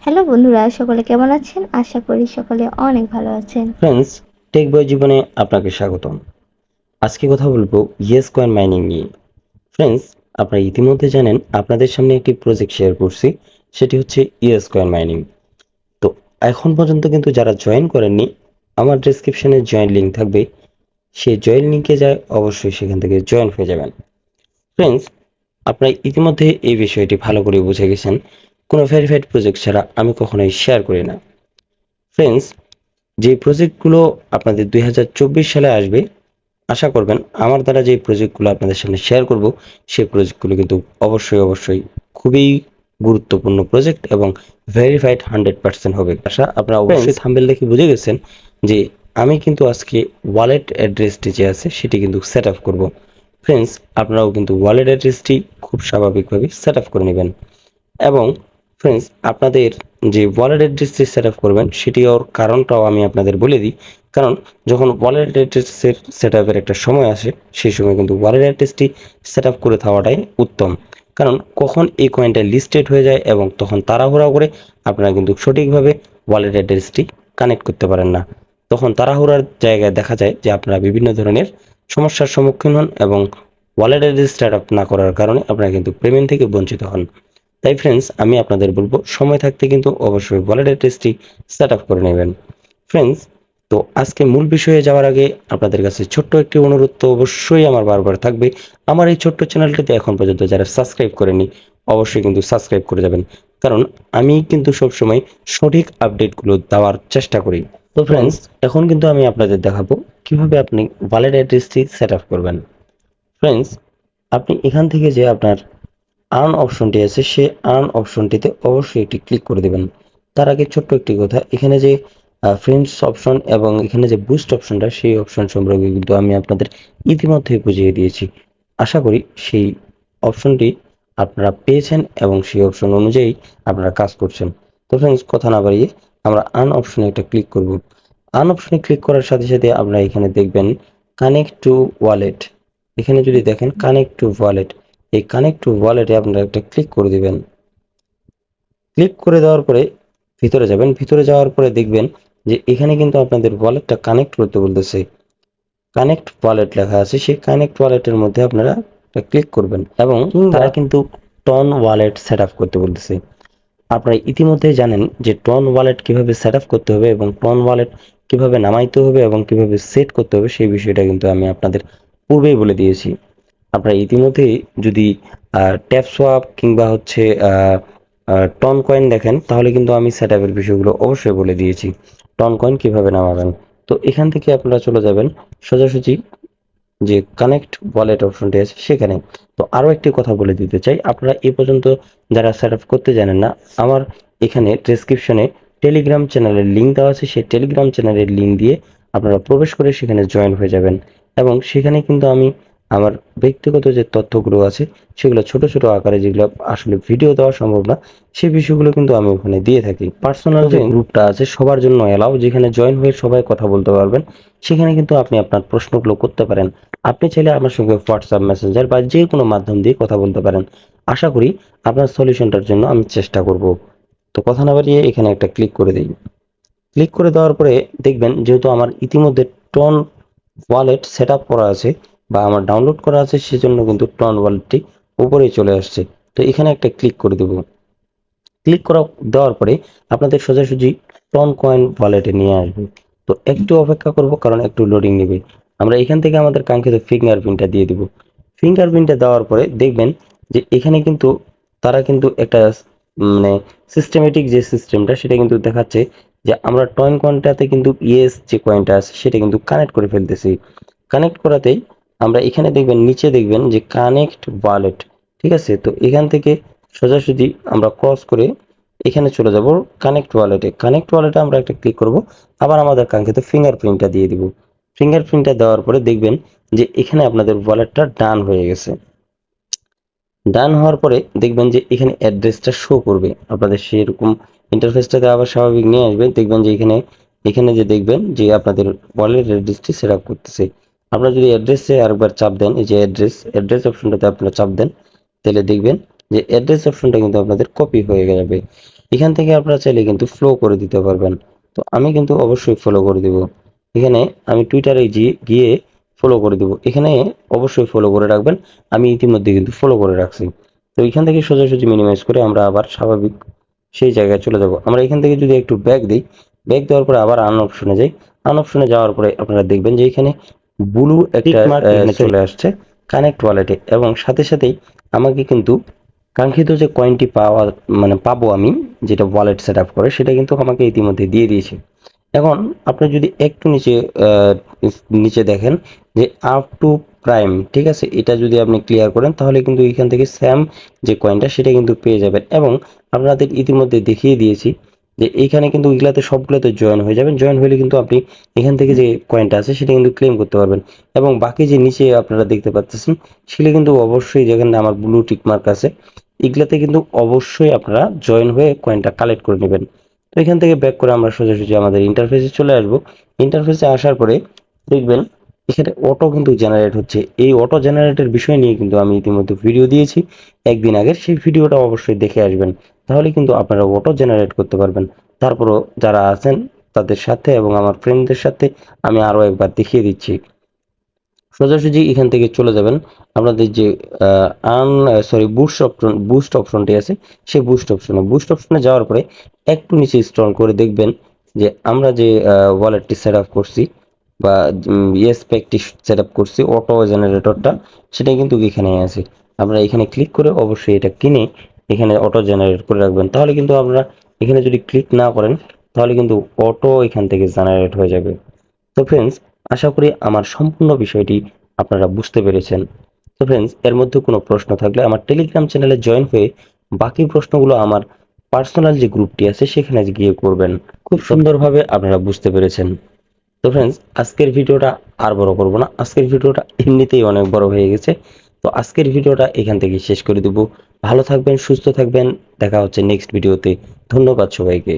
Hello বন্ধুরা, সকলে কেমন আছেন? আশা করি সকলে অনেক ভালো আছেন। ফ্রেন্ডস, টেক বয় জীবনে আপনাকে স্বাগতম। আজকে কথা বলবো ইয়েস কয়েন মাইনিং নিয়ে। ফ্রেন্ডস, আপনারা ইতিমধ্যে জানেন আপনাদের সামনে একটি প্রজেক্ট শেয়ার করছি, সেটি হচ্ছে ইয়েস কয়েন মাইনিং। তো এখন পর্যন্ত কিন্তু যারা জয়েন করেননি, আমার ডেসক্রিপশনে জয়েন লিঙ্ক থাকবে, সেই জয়েন লিঙ্কে যায় অবশ্যই সেখান থেকে জয়েন হয়ে যাবেন। ফ্রেন্ডস, আপনারা ইতিমধ্যে এই বিষয়টি ভালো করে বুঝে গেছেন, কোনো ভেরিফাইড প্রজেক্ট ছাড়া আমি কখনোই শেয়ার করি না। ফ্রেন্ডস, যে প্রজেক্টগুলো আপনাদের 2024 সালে আসবে, আশা করবেন আমার দ্বারা যে প্রজেক্টগুলো আপনাদের সামনে শেয়ার করব, সেই প্রজেক্টগুলো কিন্তু অবশ্যই খুবই গুরুত্বপূর্ণ প্রজেক্ট এবং ভেরিফাইড 100% হবে। আশা আপনারা অবশ্যই থাম্বনেল দেখে বুঝে গেছেন যে আমি কিন্তু আজকে ওয়ালেট অ্যাড্রেসটি যে আছে সেটি কিন্তু সেট আপ করবো। ফ্রেন্ডস, আপনারাও কিন্তু ওয়ালেট অ্যাড্রেসটি খুব স্বাভাবিকভাবে সেট আপ করে নেবেন। এবং ফ্রেন্ডস, আপনাদের যে ওয়ালেট অ্যাড্রেসটি সেট আপ করবেন সেটি ওর কারণটাও আমি আপনাদের বলে দিই। কারণ যখন ওয়ালেট অ্যাড্রেসের সেট আপের একটা সময় আসে, সেই সময় কিন্তু ওয়ালেট অ্যাড্রেসটি সেট আপ করে থাকাটাই উত্তম। কারণ কখন এই কয়েনটা লিস্টেড হয়ে যায় এবং তখন তাড়াহুড়া করে আপনারা কিন্তু সঠিকভাবে ওয়ালেট অ্যাড্রেসটি কানেক্ট করতে পারেন না। তখন তাড়াহুড়ার জায়গায় দেখা যায় যে আপনারা বিভিন্ন ধরনের সমস্যার সম্মুখীন হন এবং ওয়ালেট অ্যাড্রেস সেট আপ না করার কারণে আপনারা কিন্তু পেমেন্ট থেকে বঞ্চিত হন। তাই ফ্রেন্ডস, আমি আপনাদের বলবো সময় থাকতে কিন্তু অবশ্যই ওয়ালেট অ্যাড্রেসটি সেট আপ করে নেবেন। ফ্রেন্ডস, তো আজকে মূল বিষয়ে যাওয়ার আগে আপনাদের কাছে ছোট্ট একটি অনুরোধ তো অবশ্যই আমার বারবার থাকবে। আমার এই ছোট্ট চ্যানেলটিতে এখন পর্যন্ত যারা সাবস্ক্রাইব করেনি, অবশ্যই কিন্তু সাবস্ক্রাইব করে যাবেন। কারণ আমি কিন্তু সবসময় সঠিক আপডেটগুলো দেওয়ার চেষ্টা করি। তো ফ্রেন্ডস, এখন কিন্তু আমি আপনাদের দেখাবো কিভাবে আপনি ওয়ালেট অ্যাড্রেসটি সেট আপ করবেন। ফ্রেন্ডস, আপনি এখান থেকে যে আপনার আর্ন অপশনটি আছে, সেই আর্ন অপশনটিতে অবশ্যই একটি ক্লিক করে দেবেন। তার আগে ছোট্ট একটি কথা, এখানে যে ফ্রেন্ডস অপশন এবং এখানে যে বুস্ট অপশনটা, সেই অপশন সম্পর্কে কিন্তু আমি আপনাদের ইতিমধ্যে বুঝিয়ে দিয়েছি। আশা করি সেই অপশনটি আপনারা পেয়েছেন এবং সেই অপশন অনুযায়ী আপনারা কাজ করছেন। তো ফ্রেন্ডস, কথা না বাড়িয়ে আমরা আর্ন অপশনে একটা ক্লিক করব। আর্ন অপশনে ক্লিক করার সাথে সাথে আপনারা এখানে দেখবেন কানেক্ট টু ওয়ালেট। এখানে যদি দেখেন কানেক্ট টু ওয়ালেট, এই কানেক্ট টু ওয়ালেটে আপনারা একটা ক্লিক করে দিবেন। ক্লিক করে দেওয়ার পরে ভিতরে যাবেন। ভিতরে যাওয়ার পরে দেখবেন যে এখানে কিন্তু আপনাদের ওয়ালেটটা কানেক্ট করতে বলতেছে। কানেক্ট ওয়ালেট লেখা আছে, সেই কানেক্ট ওয়ালেটের মধ্যে আপনারা একটা ক্লিক করবেন এবং তারা কিন্তু টন ওয়ালেট সেট আপ করতে বলতেছে। আপনারা ইতিমধ্যেই জানেন যে টন ওয়ালেট কিভাবে সেট আপ করতে হবে এবং টন ওয়ালেট কিভাবে নামাইতে হবে এবং কিভাবে সেট করতে হবে, সেই বিষয়টা কিন্তু আমি আপনাদের পূর্বেই বলে দিয়েছি। আপনারা ইতিমধ্যেই যদি ট্যাপ সোয়াপ কিংবা হচ্ছে টন কয়েন দেখেন, তাহলে কিন্তু আমি সেট আপের বিষয়গুলো অবশ্যই বলে দিয়েছি, টন কয়েন কিভাবে নামাবেন। তো এখান থেকে আপনারা চলে যাবেন সোজাসুজি যে কানেক্ট ওয়ালেট অপশনটি আছে সেখানে। তো আরো একটি কথা বলে দিতে চাই, আপনারা এ পর্যন্ত যারা সেট আপ করতে জানেন না, আমার এখানে ডেসক্রিপশনে টেলিগ্রাম চ্যানেলের লিঙ্ক দেওয়া আছে, সেই টেলিগ্রাম চ্যানেলের লিঙ্ক দিয়ে আপনারা প্রবেশ করে সেখানে জয়েন হয়ে যাবেন। এবং সেখানে কিন্তু আমি আমার ব্যক্তিগত যে তথ্যগুলো আছে, সেগুলো ছোট ছোট আকারে, যেগুলো আসলে ভিডিও দেওয়া সম্ভব না, সেই বিষয়গুলো কিন্তু আমি ওখানে দিয়ে থাকি। পার্সোনাল যে গ্রুপটা আছে সবার জন্য এলাও, যেখানে জয়েন হয়ে সবাই কথা বলতে পারবেন। সেখানে কিন্তু আপনি আপনার প্রশ্নগুলো করতে পারেন। আপনি চাইলে আমার সঙ্গে হোয়াটসঅ্যাপ মেসেঞ্জার বা যে কোনো মাধ্যম দিয়ে কথা বলতে পারেন। আশা করি আপনার সলিউশনটার জন্য আমি চেষ্টা করব। তো কথা না বাড়িয়ে এখানে একটা ক্লিক করে দিই। ক্লিক করে দেওয়ার পরে দেখবেন যেহেতু আমার ইতিমধ্যে টন ওয়ালেট সেট আপ করা আছে বা আমার ডাউনলোড করা আছে, সেজন্য কিন্তু টন ওয়ালেটটি উপরেই চলে আসছে। তো এখানে একটা ক্লিক করে দেব। ক্লিক করা দেওয়ার পরে আপনাদের সোজাসুজি টন কয়েন ওয়ালেটে নিয়ে আসবে। তো একটু অপেক্ষা করব, কারণ একটু লোডিং নেবে। আমরা এখান থেকে আমাদের কাঙ্ক্ষিত ফিঙ্গারপ্রিন্টটা দিয়ে দিব। ফিঙ্গারপ্রিন্টটা দেওয়ার পরে দেখবেন যে এখানে কিন্তু তারা কিন্তু একটা মানে সিস্টেমেটিক যে সিস্টেমটা, সেটা কিন্তু দেখাচ্ছে যে আমরা টয়েন কয়েনটাতে কিন্তু ইয়েস যে কয়েনটা আছে সেটা কিন্তু কানেক্ট করে ফেলতেছি। কানেক্ট করাতেই আমরা এখানে দেখবেন, নিচে দেখবেন যে কানেক্ট ওয়ালেট, ঠিক আছে। তো এখান থেকে সোজাসুজি আমরা ক্রস করে এখানে চলে যাব কানেক্ট ওয়ালেটে। কানেক্ট ওয়ালেটে আমরা একটা ক্লিক করব, আবার আমাদের কাঙ্ক্ষিত ফিঙ্গারপ্রিন্টটা দিয়ে দিব। ফিঙ্গারপ্রিন্টটা দেওয়ার পরে দেখবেন যে এখানে আপনাদের ওয়ালেটটা ডান হয়ে গেছে। ডান হওয়ার পরে দেখবেন যে এখানে অ্যাড্রেসটা শো করবে আপনাদের, সেরকম ইন্টারফেসটাতে আবার স্বাভাবিক নিয়ে আসবে। দেখবেন যে এখানে এখানে যে দেখবেন যে আপনাদের ওয়ালেট অ্যাড্রেসটি সেট আপ করতেছে। আপনারা যদি অ্যাড্রেসে আরেকবার চাপ দেন, এই যে অ্যাড্রেস অপশনটাতে আপনারা চাপ দেন, তাহলে দেখবেন যে অ্যাড্রেস অপশনটা কিন্তু আপনাদের কপি হয়ে যাবে। এখান থেকে আপনারা চাইলে কিন্তু ফলো করে দিতে পারবেন। তো আমি কিন্তু অবশ্যই ফলো করে দিব। এখানে আমি টুইটারে গিয়ে ফলো করে দিব। এখানে অবশ্যই ফলো করে রাখবেন। আমি ইতিমধ্যে কিন্তু ফলো করে রাখছি। তো এখান থেকে সোজাসুজি মিনিমাইজ করে আমরা আবার স্বাভাবিক সেই জায়গায় চলে যাব। আমরা এখান থেকে যদি একটু ব্যাক দিই, ব্যাক দেওয়ার পরে আবার আন অপশনে যাই। আন অপশনে যাওয়ার পরে আপনারা দেখবেন যে এখানে ব্লু একটা এখানে চলে আসছে কানেক্ট ওয়ালেটে, এবং সাথে সাথেই আমাকে কিন্তু কাঙ্ক্ষিত যে কয়েনটি পাবো আমি, যেটা ওয়ালেট সেট আপ করে, সেটা কিন্তু আমাকে ইতিমধ্যে দিয়ে দিয়েছে। এখন আপনি যদি একটু নিচে দেখেন যে আপ টু প্রাইম, ঠিক আছে, এটা যদি আপনি ক্লিয়ার করেন তাহলে কিন্তু এখান থেকে স্যাম যে কয়েনটা সেটা কিন্তু পেয়ে যাবেন। এবং আপনাদের ইতিমধ্যে দেখিয়ে দিয়েছি যে এইখানে কিন্তু এগুলাতে সবগুলোতে জয়েন হয়ে যাবেন। জয়েন হলে কিন্তু আপনি এখান থেকে যে কয়েনটা আছে সেটা কিন্তু ক্লেম করতে পারবেন। এবং বাকি যে নিচে আপনারা দেখতে পাচ্ছেন সেগুলো কিন্তু অবশ্যই, যেখানে আমার ব্লু টিক মার্ক আছে, এগুলাতে কিন্তু অবশ্যই আপনারা জয়েন হয়ে কয়েনটা কালেক্ট করে নেবেন। তো এখান থেকে ব্যাক করে আমরা সোজাসুজি আমাদের ইন্টারফেসে চলে আসব। ইন্টারফেসে আসার পরে দেখবেন এখানে অটো কিন্তু জেনারেট হচ্ছে। এই অটো জেনারেটের বিষয় নিয়ে কিন্তু আমি ইতিমধ্যে ভিডিও দিয়েছি একদিন আগের, সেই ভিডিওটা অবশ্যই দেখে আসবেন। তাহলে কিন্তু আপনারা অটো জেনারেট করতে পারবেন। তারপরও যারা আছেন তাদের সাথে এবং আমার ফ্রেন্ডদের সাথে আমি আরো একবার দেখিয়ে দিচ্ছি। সোজাসুজি এখান থেকে চলে যাবেন আপনাদের যে বুস্ট অপশনটি আছে, সেই বুস্ট অপশনে যাওয়ার পরে একটু নিচে স্ক্রল করে দেখবেন যে আমরা যে ওয়ালেটটি সেট আপ করছি বা ইয়েস প্যাকটি সেট আপ করছি, অটো জেনারেটরটা, সেটা কিন্তু এখানে আছে। আমরা এখানে ক্লিক করে অবশ্যই এটা কিনে এখানে অটো জেনারেট করে রাখবেন। তাহলে কিন্তু আপনারা এখানে যদি ক্লিক না করেন তাহলে কিন্তু অটো এখান থেকে জেনারেট হয়ে যাবে। তো ফ্রেন্ডস, আশা করি আমার সম্পূর্ণ বিষয়টি আপনারা বুঝতে পেরেছেন। তো ফ্রেন্ডস, এর মধ্যে কোনো প্রশ্ন থাকলে আমার টেলিগ্রাম চ্যানেলে জয়েন হয়ে বাকি প্রশ্নগুলো আমার পার্সোনাল যে গ্রুপটি আছে সেখানে গিয়ে করবেন। খুব সুন্দরভাবে আপনারা বুঝতে পেরেছেন। তো ফ্রেন্ডস, আজকের ভিডিওটা আর বড় করব না। আজকের ভিডিওটা এমনিতেই অনেক বড় হয়ে গেছে। তো আজকের ভিডিওটা এখান থেকে শেষ করে দেব। ভালো থাকবেন, সুস্থ থাকবেন। দেখা হচ্ছে নেক্সট ভিডিওতে। ধন্যবাদ সবাইকে।